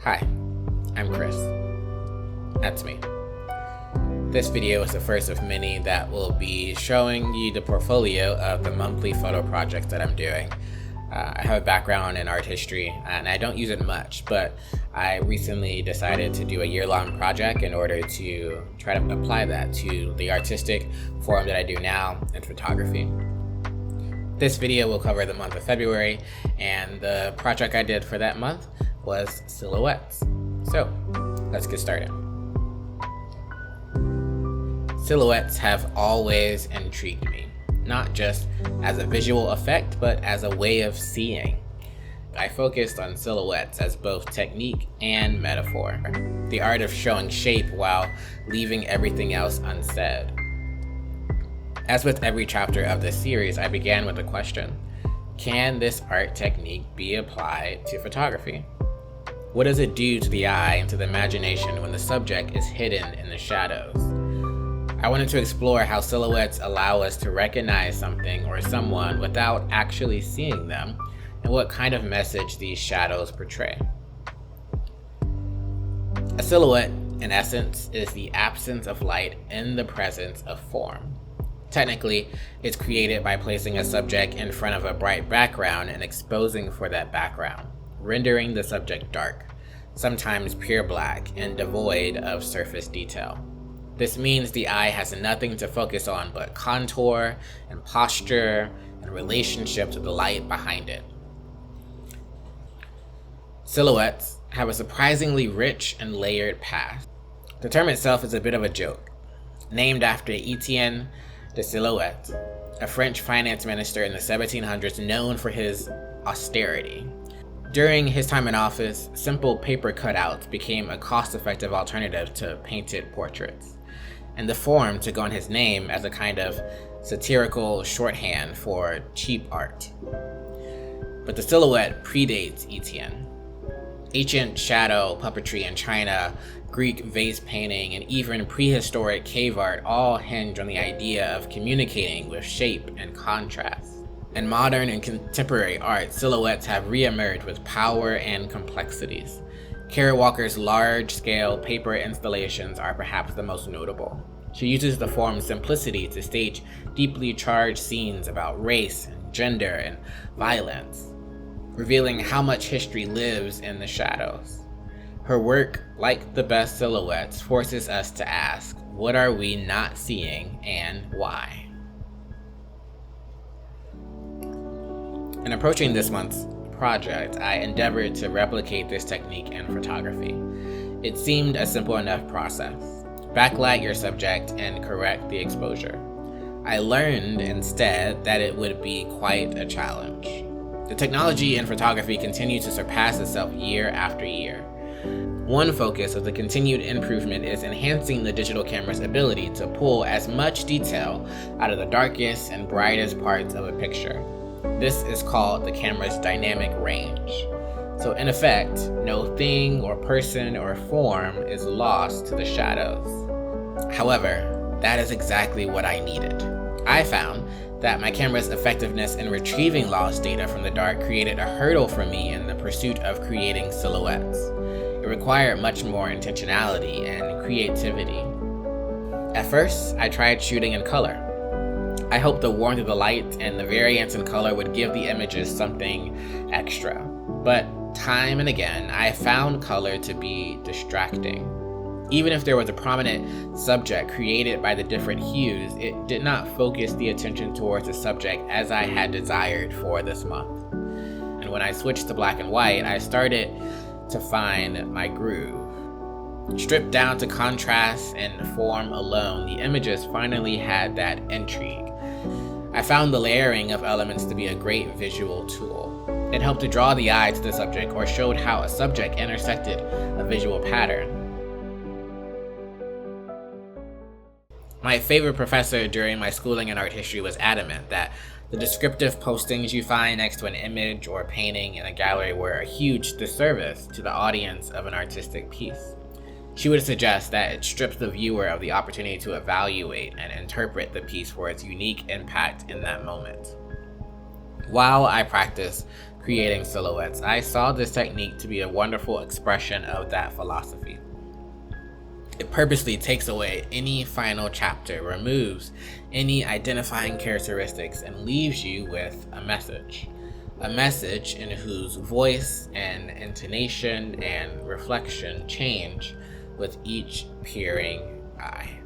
Hi, I'm Chris. That's me. This video is the first of many that will be showing you the portfolio of the monthly photo projects that I'm doing. I have a background in art history and I don't use it much, but I recently decided to do a year-long project in order to try to apply that to the artistic form that I do now in photography. This video will cover the month of February, and the project I did for that month was silhouettes. So let's get started. Silhouettes have always intrigued me, not just as a visual effect, but as a way of seeing. I focused on silhouettes as both technique and metaphor, the art of showing shape while leaving everything else unsaid. As with every chapter of this series, I began with a question: can this art technique be applied to photography? What does it do to the eye and to the imagination when the subject is hidden in the shadows? I wanted to explore how silhouettes allow us to recognize something or someone without actually seeing them, and what kind of message these shadows portray. A silhouette, in essence, is the absence of light in the presence of form. Technically, it's created by placing a subject in front of a bright background and exposing for that background, rendering the subject dark, sometimes pure black and devoid of surface detail. This means the eye has nothing to focus on but contour and posture and relationship to the light behind it. Silhouettes have a surprisingly rich and layered past. The term itself is a bit of a joke, named after Etienne de Silhouette, a French finance minister in the 1700s known for his austerity. During his time in office, simple paper cutouts became a cost-effective alternative to painted portraits, and the form took on his name as a kind of satirical shorthand for cheap art. But the silhouette predates Etienne. Ancient shadow puppetry in China, Greek vase painting, and even prehistoric cave art all hinge on the idea of communicating with shape and contrast. In modern and contemporary art, silhouettes have re-emerged with power and complexities. Kara Walker's large-scale paper installations are perhaps the most notable. She uses the form's simplicity to stage deeply charged scenes about race, and gender, and violence, revealing how much history lives in the shadows. Her work, like the best silhouettes, forces us to ask, what are we not seeing and why? In approaching this month's project, I endeavored to replicate this technique in photography. It seemed a simple enough process. Backlight your subject and correct the exposure. I learned instead that it would be quite a challenge. The technology in photography continues to surpass itself year after year. One focus of the continued improvement is enhancing the digital camera's ability to pull as much detail out of the darkest and brightest parts of a picture. This is called the camera's dynamic range. So in effect, no thing or person or form is lost to the shadows. However, that is exactly what I needed. I found that my camera's effectiveness in retrieving lost data from the dark created a hurdle for me in the pursuit of creating silhouettes. It required much more intentionality and creativity. At first, I tried shooting in color. I hoped the warmth of the light and the variance in color would give the images something extra. But time and again, I found color to be distracting. Even if there was a prominent subject created by the different hues, it did not focus the attention towards the subject as I had desired for this month. And when I switched to black and white, I started to find my groove. Stripped down to contrast and form alone, the images finally had that intrigue. I found the layering of elements to be a great visual tool. It helped to draw the eye to the subject or showed how a subject intersected a visual pattern. My favorite professor during my schooling in art history was adamant that the descriptive postings you find next to an image or painting in a gallery were a huge disservice to the audience of an artistic piece. She would suggest that it strips the viewer of the opportunity to evaluate and interpret the piece for its unique impact in that moment. While I practice creating silhouettes. I saw this technique to be a wonderful expression of that philosophy. It purposely takes away any final chapter, removes any identifying characteristics, and leaves you with a message. A message in whose voice and intonation and reflection change with each peering eye.